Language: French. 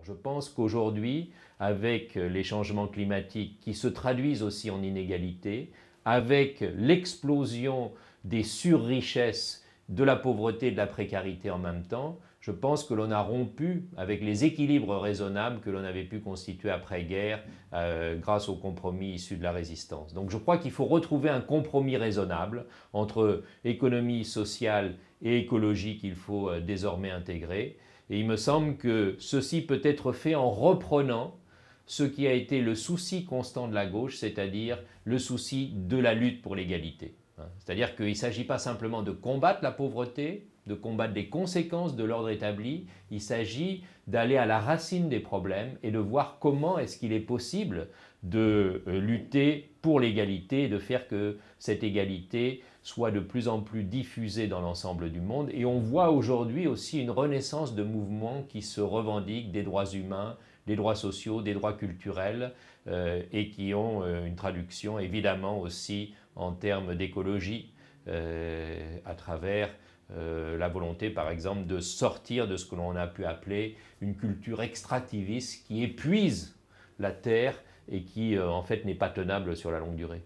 Je pense qu'aujourd'hui, avec les changements climatiques qui se traduisent aussi en inégalités, avec l'explosion des surrichesses, de la pauvreté et de la précarité en même temps, je pense que l'on a rompu avec les équilibres raisonnables que l'on avait pu constituer après-guerre grâce aux compromis issus de la résistance. Donc je crois qu'il faut retrouver un compromis raisonnable entre économie sociale et écologie qu'il faut désormais intégrer. Et il me semble que ceci peut être fait en reprenant ce qui a été le souci constant de la gauche, c'est-à-dire le souci de la lutte pour l'égalité. C'est-à-dire qu'il ne s'agit pas simplement de combattre la pauvreté, de combattre les conséquences de l'ordre établi, il s'agit d'aller à la racine des problèmes et de voir comment est-ce qu'il est possible de lutter pour l'égalité et de faire que cette égalité soit de plus en plus diffusée dans l'ensemble du monde. Et on voit aujourd'hui aussi une renaissance de mouvements qui se revendiquent des droits humains, des droits sociaux, des droits culturels et qui ont une traduction évidemment aussi en termes d'écologie à travers la volonté par exemple de sortir de ce que l'on a pu appeler une culture extractiviste qui épuise la terre et qui en fait n'est pas tenable sur la longue durée.